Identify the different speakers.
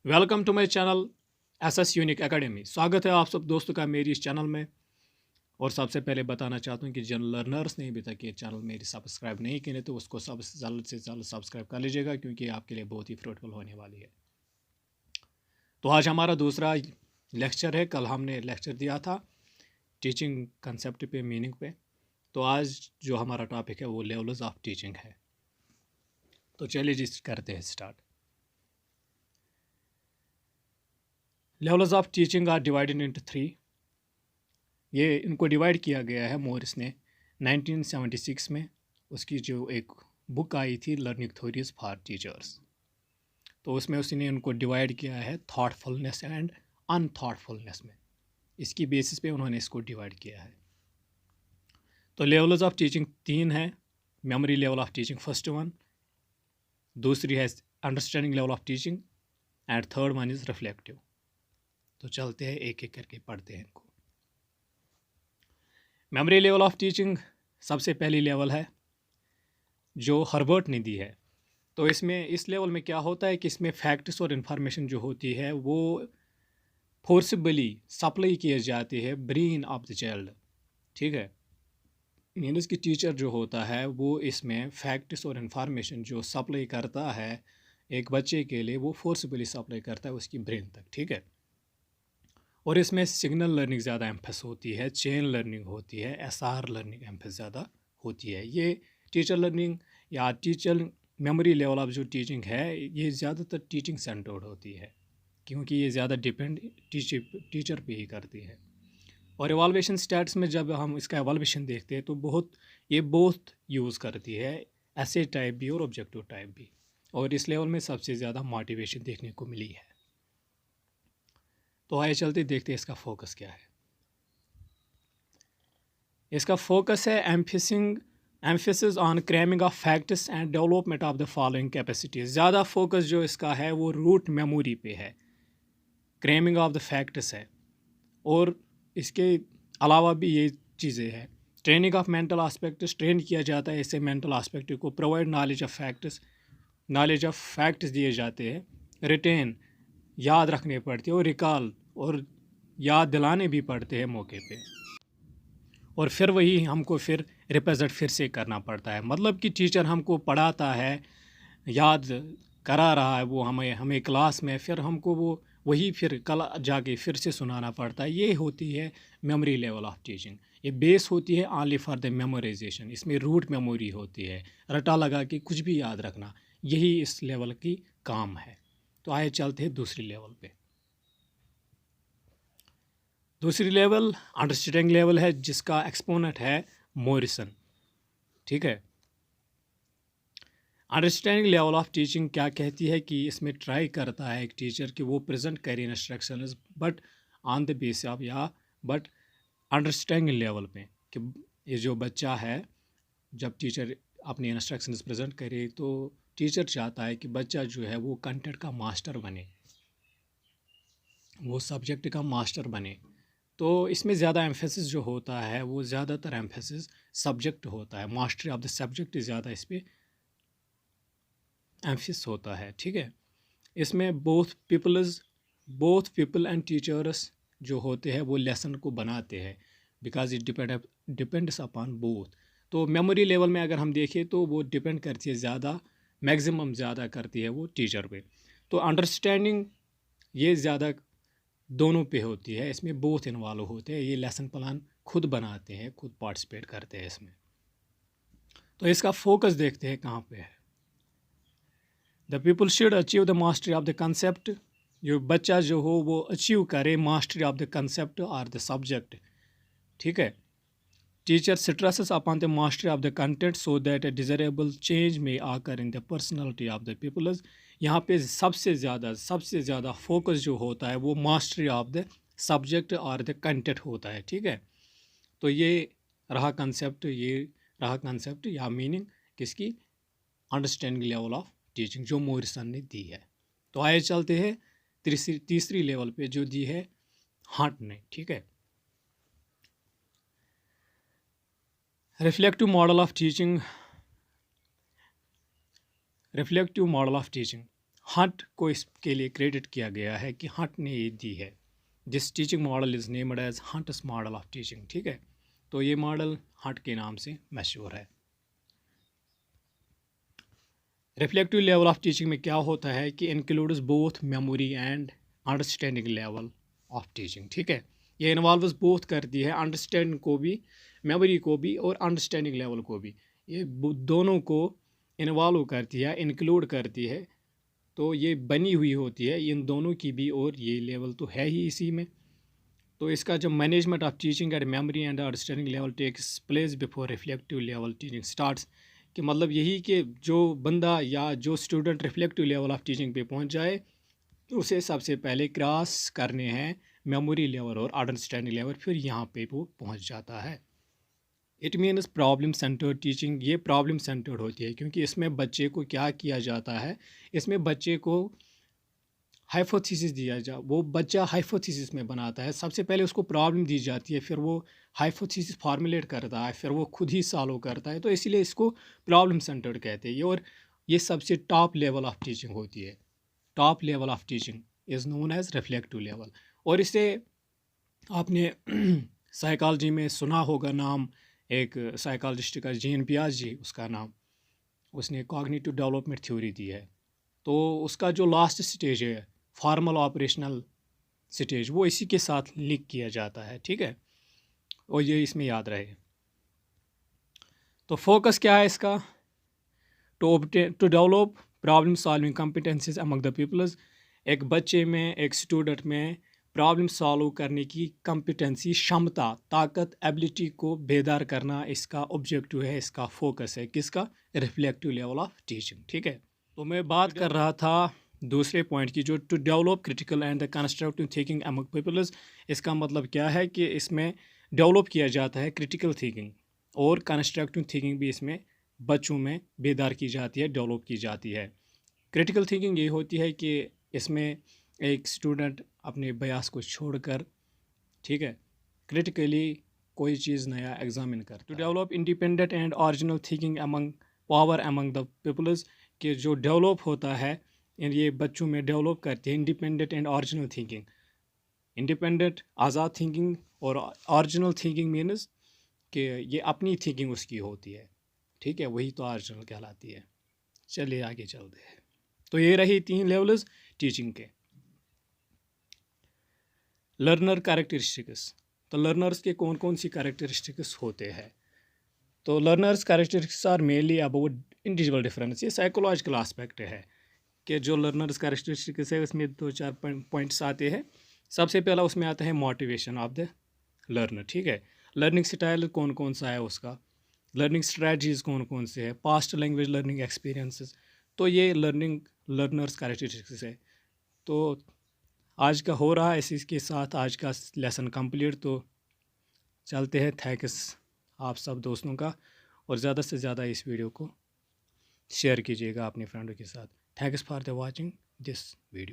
Speaker 1: Welcome to my channel SS unique academy. स्वागत है आप सब दोस्तों का मेरी इस चैनल में। और सबसे पहले बताना चाहता हूँ कि जिन लर्नर्स ने अभी तक ये चैनल मेरी सब्सक्राइब नहीं किए तो उसको सब जल्द से जल्द सब्सक्राइब कर लीजिएगा, क्योंकि आपके लिए बहुत ही फ्रूटफुल होने वाली है। तो आज हमारा दूसरा लेक्चर है। कल हमने लेक्चर दिया था टीचिंग कंसेप्ट पे, मीनिंग पे। तो आज जो हमारा टॉपिक है वो लेवल्स ऑफ टीचिंग है। तो चलिए जी करते हैं start. Levels of teaching are divided into 3। ये इनको डिवाइड किया गया है मोरिस ने 1976 में। उसकी जो एक बुक आई थी लर्निंग थ्योरीज फॉर टीचर्स, तो उसमें उसने इनको डिवाइड किया है थॉटफुलनेस एंड अनथॉटफुलनेस में। इसकी बेसिस पे उन्होंने इसको डिवाइड किया है। तो लेवल्स ऑफ टीचिंग 3 है। Memory level of teaching first one, दूसरी है understanding level of teaching, and third one is reflective. तो चलते हैं एक एक करके पढ़ते हैं इनको। मेमोरी लेवल ऑफ टीचिंग सबसे पहली लेवल है जो हर्बर्ट ने दी है। तो इसमें इस लेवल में क्या होता है कि इसमें फैक्ट्स और इन्फॉर्मेशन जो होती है वो फोर्सिबली सप्लाई किए जाते हैं ब्रेन ऑफ द चाइल्ड। ठीक है, मीन्स कि टीचर जो होता है वो इसमें फैक्ट्स और इन्फॉर्मेशन जो सप्लाई करता है एक बच्चे के लिए, वो फोर्सिबली सप्लाई करता है उसकी ब्रेन तक। ठीक है, और इसमें सिग्नल लर्निंग ज़्यादा एम्फेस होती है, चेन लर्निंग होती है, एसआर लर्निंग एम्फेस ज़्यादा होती है। ये टीचर लर्निंग या टीचर मेमोरी लेवल ऑफ जो टीचिंग है ये ज़्यादातर टीचिंग सेंटर्ड होती है, क्योंकि ये ज़्यादा डिपेंड टीचर पे ही करती है। और एवाल्वेशन स्टैट्स में जब हम इसका एवाल्वेशन देखते हैं तो ये बहुत यूज़ करती है, ऐसे टाइप भी और ऑब्जेक्टिव टाइप भी। और इस लेवल में सबसे ज़्यादा मोटिवेशन देखने को मिली है। तो आइए चलते देखते हैं इसका फोकस क्या है। इसका फोकस है emphasis on cramming of facts and development of the following capacities. ज़्यादा फोकस जो इसका है वो रूट मेमोरी पे है, क्रैमिंग ऑफ द फैक्ट्स है, और इसके अलावा भी ये चीज़ें हैं। Training of mental aspects, train किया जाता है इससे मेंटल आस्पेक्ट को। प्रोवाइड नॉलेज ऑफ फैक्ट्स दिए जाते हैं। रिटेन, याद रखने पड़ते हैं, और रिकॉल, और याद दिलाने भी पड़ते हैं मौके पे। और फिर वही हमको फिर रिप्रेजेंट फिर से करना पड़ता है। मतलब कि टीचर हमको पढ़ाता है, याद करा रहा है वो हमें क्लास में, फिर हमको वो वही फिर कल जाके फिर से सुनाना पड़ता है। ये होती है मेमोरी लेवल ऑफ टीचिंग। ये बेस होती है ऑनली फॉर द मेमोराइजेशन। इसमें रूट मेमोरी होती है, रटा लगा के कुछ भी याद रखना, यही इस लेवल की काम है। तो आइए चलते हैं दूसरी लेवल पे। दूसरी लेवल अंडरस्टैंडिंग लेवल है, जिसका एक्सपोनेंट है मोरिसन। ठीक है, अंडरस्टैंडिंग लेवल ऑफ टीचिंग क्या कहती है कि इसमें ट्राई करता है एक टीचर कि वो प्रेजेंट करे instructions, but on the base of या बट अंडरस्टैंडिंग लेवल पे, कि ये जो बच्चा है जब टीचर अपनी इंस्ट्रक्शंस प्रेजेंट करे तो टीचर चाहता है कि बच्चा जो है वो कंटेंट का मास्टर बने, वो सब्जेक्ट का मास्टर बने। तो इसमें ज़्यादा एम्फेसिस जो होता है वो ज़्यादातर एम्फेसिस सब्जेक्ट होता है, मास्टरी ऑफ द सब्जेक्ट ज़्यादा इस पर एम्फिस होता है। ठीक है, इसमें बोथ पीपल एंड टीचर्स जो होते हैं वो लेसन को बनाते हैं, because it depends upon both. तो मेमोरी लेवल में अगर हम देखें तो वो डिपेंड करती है ज़्यादा, मैक्सिमम ज़्यादा करती है वो टीचर पे। तो अंडरस्टैंडिंग ये ज़्यादा दोनों पे होती है, इसमें बोथ इन्वॉल्व होते हैं। ये लेसन प्लान खुद बनाते हैं, खुद पार्टिसिपेट करते हैं इसमें। तो इसका फोकस देखते हैं कहाँ पे है। The people should achieve the mastery of the concept. जो बच्चा जो हो वो अचीव करे मास्टरी ऑफ द कंसेप्ट और द सब्जेक्ट। ठीक है, teacher stresses upon the mastery of the content so that a desirable change में आकर in the personality of the peoples. यहाँ पे सबसे ज़्यादा फोकस जो होता है वो मास्टरी ऑफ द सब्जेक्ट और द कंटेंट होता है। ठीक है, तो ये रहा कंसेप्ट या मीनिंग किसकी, अंडरस्टैंडिंग लेवल ऑफ टीचिंग जो मोरिसन ने दी है। तो आइए चलते हैं तीसरी लेवल पे जो दी है हंट ने। ठीक है, reflective model of teaching Hunt को इसके लिए क्रेडिट किया गया है कि हंट ने ये दी है। This teaching model is named as Hunt's model of teaching, ठीक है। तो ये मॉडल हंट के नाम से मशहूर है। रिफ्लेक्टिव लेवल ऑफ टीचिंग में क्या होता है कि includes both memory and understanding level of teaching, ठीक है। ये इन्वॉल्व्स बोथ करती है, अंडरस्टैंडिंग को भी, मेमोरी को भी और अंडरस्टैंडिंग लेवल को भी। ये दोनों को इन्वॉल्व करती है, इंक्लूड करती है। तो ये बनी हुई होती है इन दोनों की भी, और ये लेवल तो है ही इसी में। तो इसका जो management of teaching at memory and understanding level takes place before reflective level teaching starts, कि मतलब यही कि जो बंदा या जो student reflective level of teaching पे पहुंच जाए, उसे सबसे पहले क्रॉस करने हैं मेमोरी लेवल और अंडरस्टैंडिंग लेवल, फिर यहाँ पे वो पहुंच जाता है। It means problem centred teaching. ये प्रॉब्लम सेंटर्ड होती है क्योंकि इसमें बच्चे को क्या किया जाता है, इसमें बच्चे को हाइपोथेसिस दिया जा, वो बच्चा हाइपोथेसिस में बनाता है। सबसे पहले उसको प्रॉब्लम दी जाती है, फिर वो हाइपोथेसिस फार्मुलेट करता है, फिर वो खुद ही सॉल्व करता है। तो इसीलिए इसको प्रॉब्लम सेंटर्ड कहते हैं। और ये सबसे टॉप लेवल ऑफ टीचिंग होती है। Top level of teaching is known as reflective level. और इसे आपने साइकोलॉजी में सुना होगा नाम, एक साइकोलॉजिस्ट का जीन पियाज जी, उसका नाम, उसने कॉग्निटिव डेवलपमेंट थ्योरी दी है। तो उसका जो लास्ट स्टेज है, फॉर्मल ऑपरेशनल स्टेज, वो इसी के साथ लिंक किया जाता है, ठीक है। और ये इसमें याद रहे। तो फोकस क्या है इसका, to develop problem solving competencies among the peoples. एक बच्चे में, एक स्टूडेंट में प्रॉब्लम सॉल्व करने की कॉम्पिटेंसी, क्षमता, ताकत, एबिलिटी को बेदार करना इसका ऑब्जेक्टिव है, इसका फोकस है। किसका, रिफ्लेक्टिव लेवल ऑफ टीचिंग, ठीक है। तो मैं बात कर रहा था दूसरे पॉइंट की, जो to develop critical and the constructive thinking among peoples. इसका मतलब क्या है कि इसमें डेवलप किया जाता है क्रिटिकल थिंकिंग, और कंस्ट्रक्टिव थिंकिंग भी इसमें बच्चों में बेदार की जाती है, डेवलप की जाती है। क्रिटिकल थिंकिंग ये होती है कि इसमें एक स्टूडेंट अपने बयास को छोड़कर, ठीक है, क्रिटिकली कोई चीज़ नया एग्जामिन करता है। To develop independent and original thinking among power among the peoples, कि जो डेवलप होता है ये बच्चों में डेवलप करते हैं independent and original thinking. Independent Azad thinking और ओरिजिनल थिंकिंग मीन्स कि ये अपनी थिंकिंग उसकी होती है, ठीक है, वही तो ओरिजिनल कहलाती है। चलिए आगे चलते हैं। तो ये रही 3 लेवल्स टीचिंग के। Learner characteristics. तो लर्नर्स के कौन कौन सी कैरेक्टरिस्टिक्स होते हैं। तो learners characteristics are mainly about individual difference. ये साइकोलॉजिकल आस्पेक्ट है कि जो लर्नर्स कैरेक्टरिस्टिक्स है उसमें 2-4 पॉइंट्स आते हैं। सबसे पहला उसमें आता है मोटिवेशन ऑफ द लर्नर, ठीक है। लर्निंग स्टाइल कौन कौन सा है उसका, लर्निंग स्ट्रेटजीज़ कौन कौन से है, पास्ट लैंग्वेज लर्निंग एक्सपीरियंसेस। तो ये लर्नर्स कैरेक्टरिस्टिक्स है। तो आज का हो रहा है, इसी के साथ आज का लेसन कंप्लीट। तो चलते हैं। थैंक्स आप सब दोस्तों का, और ज़्यादा से ज़्यादा इस वीडियो को शेयर कीजिएगा अपने फ्रेंडों के साथ। Thanks for the watching this video.